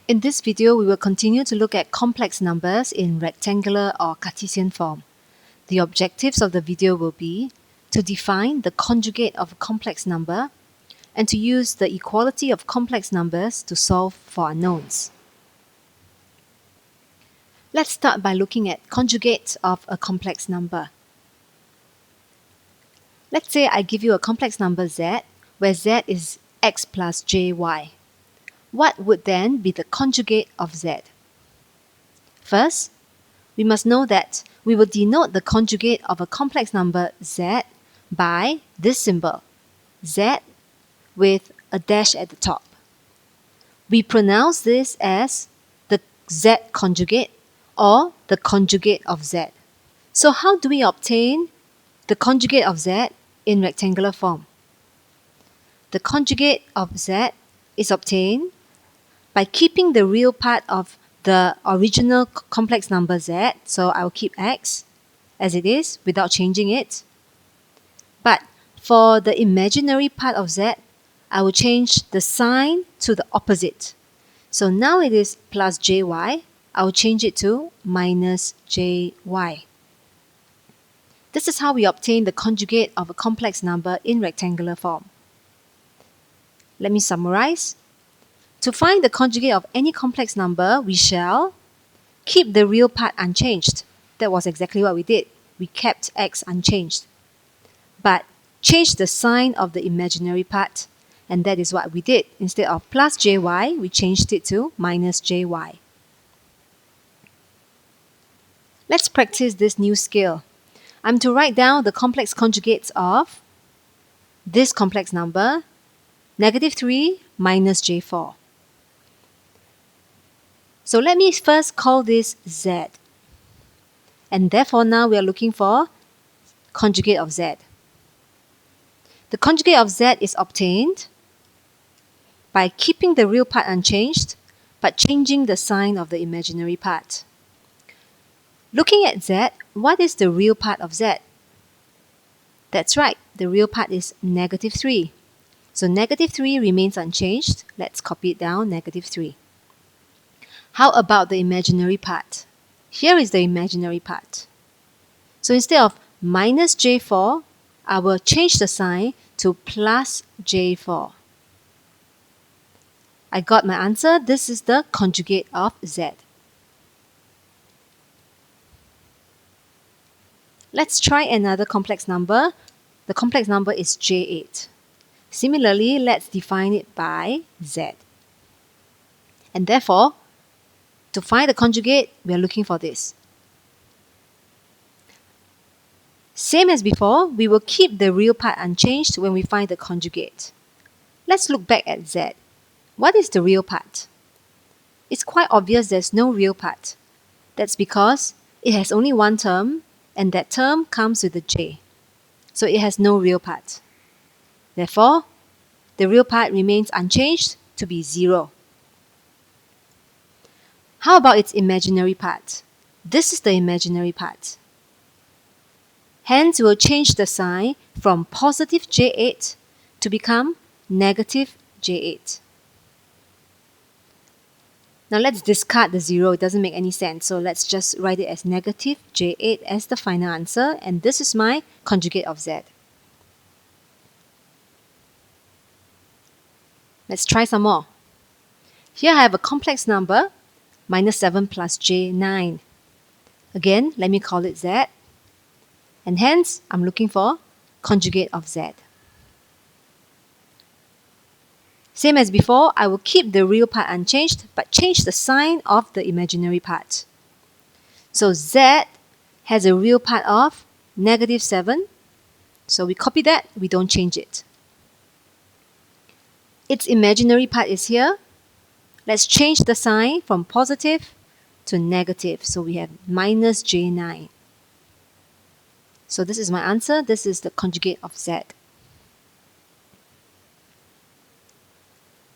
In this video, we will continue to look at complex numbers in rectangular or Cartesian form. The objectives of the video will be to define the conjugate of a complex number and to use the equality of complex numbers to solve for unknowns. Let's start by looking at conjugate of a complex number. Let's say I give you a complex number z, where z is x plus jy. What would then be the conjugate of z? First, we must know that we will denote the conjugate of a complex number z by this symbol, z with a dash at the top. We pronounce this as the z conjugate or the conjugate of z. So how do we obtain the conjugate of z in rectangular form? The conjugate of z is obtained by keeping the real part of the original complex number z, so I'll keep x as it is without changing it. But for the imaginary part of z, I will change the sign to the opposite. So now it is plus jy, I will change it to minus jy. This is how we obtain the conjugate of a complex number in rectangular form. Let me summarize. To find the conjugate of any complex number, we shall keep the real part unchanged. That was exactly what we did. We kept x unchanged. But change the sign of the imaginary part, and that is what we did. Instead of plus jy, we changed it to minus jy. Let's practice this new skill. I'm to write down the complex conjugates of this complex number, -3 minus j4. So let me first call this z. And therefore now we are looking for conjugate of z. The conjugate of z is obtained by keeping the real part unchanged, but changing the sign of the imaginary part. Looking at z, what is the real part of z? That's right, the real part is -3. So -3 remains unchanged. Let's copy it down, -3. How about the imaginary part? Here is the imaginary part. So instead of minus j4, I will change the sign to plus j4. I got my answer. This is the conjugate of z. Let's try another complex number. The complex number is j8. Similarly, let's define it by z. And therefore, to find the conjugate, we are looking for this. Same as before, we will keep the real part unchanged when we find the conjugate. Let's look back at z. What is the real part? It's quite obvious there's no real part. That's because it has only one term, and that term comes with a j. So it has no real part. Therefore, the real part remains unchanged to be 0. How about its imaginary part? This is the imaginary part. Hence, we'll change the sign from positive j8 to become negative j8. Now let's discard the 0. It doesn't make any sense. So let's just write it as negative j8 as the final answer. And this is my conjugate of z. Let's try some more. Here I have a complex number, -7 plus j9. Again, let me call it z. And hence, I'm looking for conjugate of z. Same as before, I will keep the real part unchanged, but change the sign of the imaginary part. So z has a real part of -7. So we copy that, we don't change it. Its imaginary part is here. Let's change the sign from positive to negative. So we have minus j9. So this is my answer. This is the conjugate of z.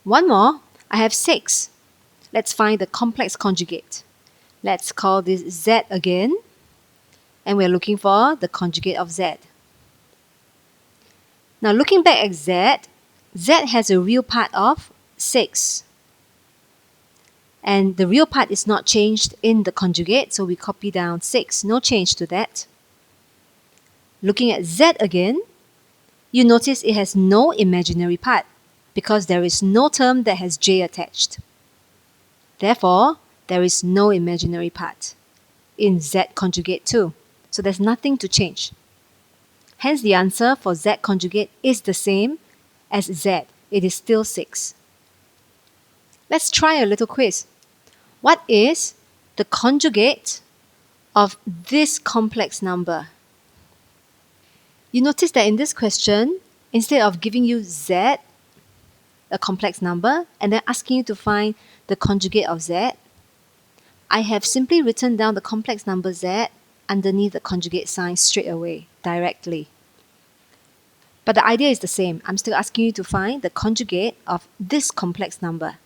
One more. I have 6. Let's find the complex conjugate. Let's call this z again. And we're looking for the conjugate of z. Now looking back at z, z has a real part of 6. And the real part is not changed in the conjugate, so we copy down 6. No change to that. Looking at z again, you notice it has no imaginary part because there is no term that has j attached. Therefore, there is no imaginary part in z conjugate too. So there's nothing to change. Hence, the answer for z conjugate is the same as z. It is still 6. Let's try a little quiz. What is the conjugate of this complex number? You notice that in this question, instead of giving you z, a complex number, and then asking you to find the conjugate of z, I have simply written down the complex number z underneath the conjugate sign straight away, directly. But the idea is the same. I'm still asking you to find the conjugate of this complex number.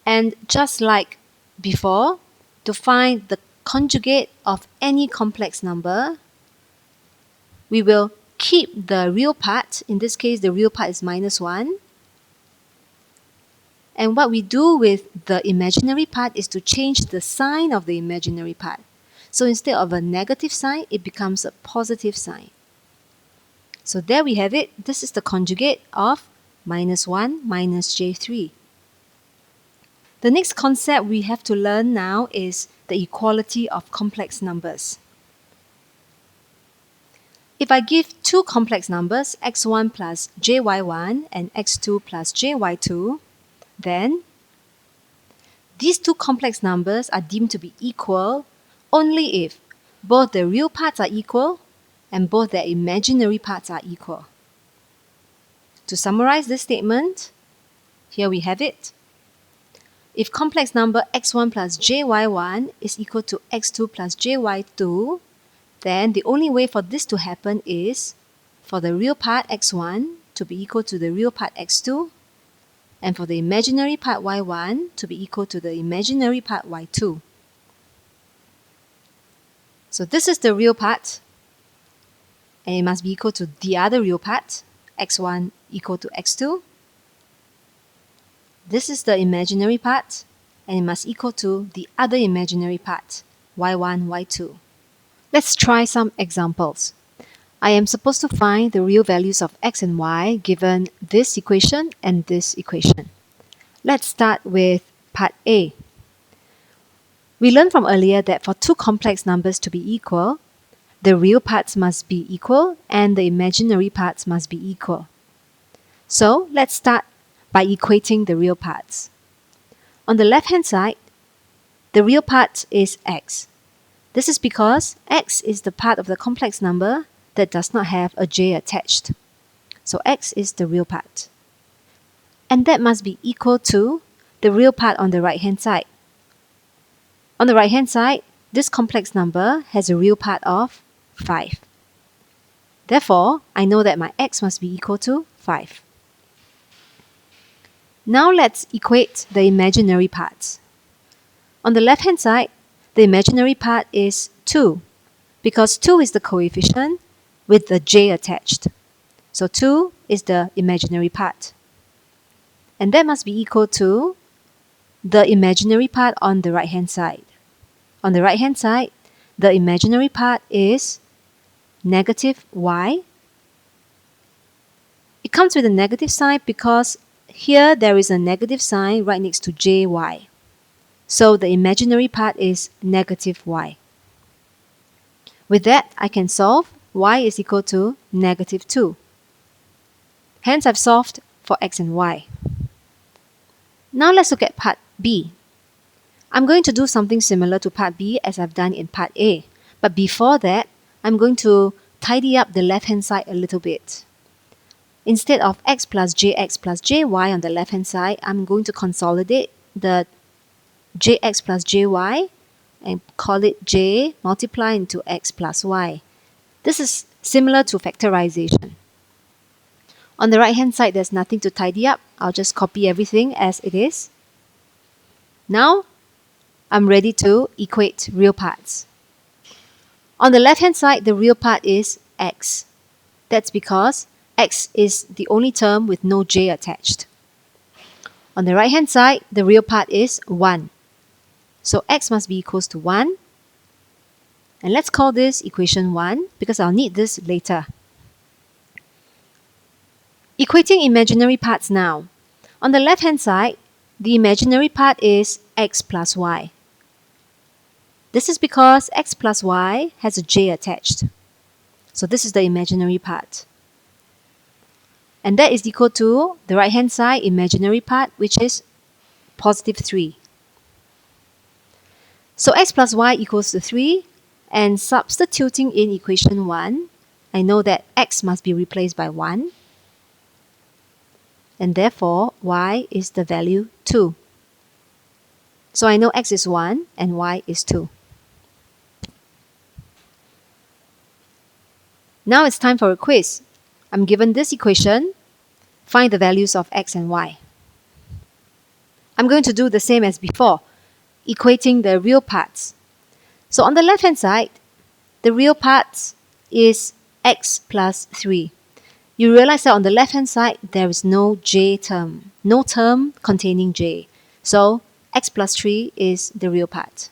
And just like before, to find the conjugate of any complex number, we will keep the real part. In this case, the real part is -1. And what we do with the imaginary part is to change the sign of the imaginary part. So instead of a negative sign, it becomes a positive sign. So there we have it. This is the conjugate of -1 minus j3. The next concept we have to learn now is the equality of complex numbers. If I give two complex numbers, x1 plus jy1 and x2 plus jy2, then these two complex numbers are deemed to be equal only if both the real parts are equal and both their imaginary parts are equal. To summarize this statement, here we have it. If complex number x1 plus jy1 is equal to x2 plus jy2, then the only way for this to happen is for the real part x1 to be equal to the real part x2, and for the imaginary part y1 to be equal to the imaginary part y2. So this is the real part, and it must be equal to the other real part, x1 equal to x2. This is the imaginary part, and it must equal to the other imaginary part, y1, y2. Let's try some examples. I am supposed to find the real values of x and y given this equation and this equation. Let's start with part A. We learned from earlier that for two complex numbers to be equal, the real parts must be equal and the imaginary parts must be equal. So let's start by equating the real parts. On the left-hand side, the real part is x. This is because x is the part of the complex number that does not have a j attached. So x is the real part. And that must be equal to the real part on the right-hand side. On the right-hand side, this complex number has a real part of 5. Therefore, I know that my x must be equal to 5. Now let's equate the imaginary parts. On the left-hand side, the imaginary part is 2, because 2 is the coefficient with the j attached. So 2 is the imaginary part. And that must be equal to the imaginary part on the right-hand side. On the right-hand side, the imaginary part is negative y. It comes with a negative sign because here there is a negative sign right next to jy. So the imaginary part is negative y. With that, I can solve y is equal to negative 2. Hence, I've solved for x and y. Now let's look at part B. I'm going to do something similar to part B as I've done in part A. But before that, I'm going to tidy up the left-hand side a little bit. Instead of x plus jx plus jy on the left-hand side, I'm going to consolidate the jx plus jy and call it j multiply into x plus y. This is similar to factorization. On the right-hand side, there's nothing to tidy up. I'll just copy everything as it is. Now, I'm ready to equate real parts. On the left-hand side, the real part is x. That's because x is the only term with no j attached. On the right-hand side, the real part is 1. So x must be equals to 1. And let's call this equation 1 because I'll need this later. Equating imaginary parts now. On the left-hand side, the imaginary part is x plus y. This is because x plus y has a j attached. So this is the imaginary part. And that is equal to the right-hand side imaginary part, which is positive 3. So x plus y equals to 3. And substituting in equation 1, I know that x must be replaced by 1. And therefore, y is the value 2. So I know x is 1 and y is 2. Now it's time for a quiz. I'm given this equation. Find the values of x and y. I'm going to do the same as before, equating the real parts. So on the left-hand side, the real part is x plus 3. You realize that on the left-hand side, there is no j term, no term containing j. So x plus 3 is the real part.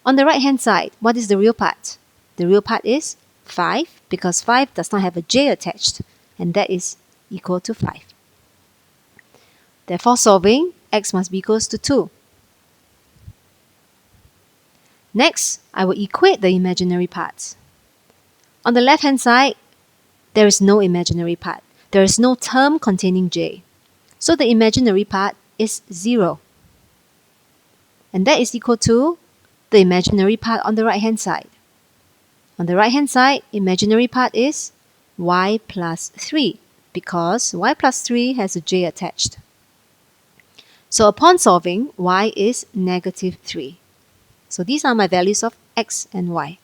On the right-hand side, what is the real part? The real part is 5 because 5 does not have a j attached, and that is equal to 5. Therefore, solving, x must be equals to 2. Next, I will equate the imaginary parts. On the left-hand side, there is no imaginary part. There is no term containing j. So the imaginary part is 0. And that is equal to the imaginary part on the right-hand side. On the right-hand side, imaginary part is y plus 3 because y plus 3 has a j attached. So upon solving, y is negative 3. So these are my values of x and y.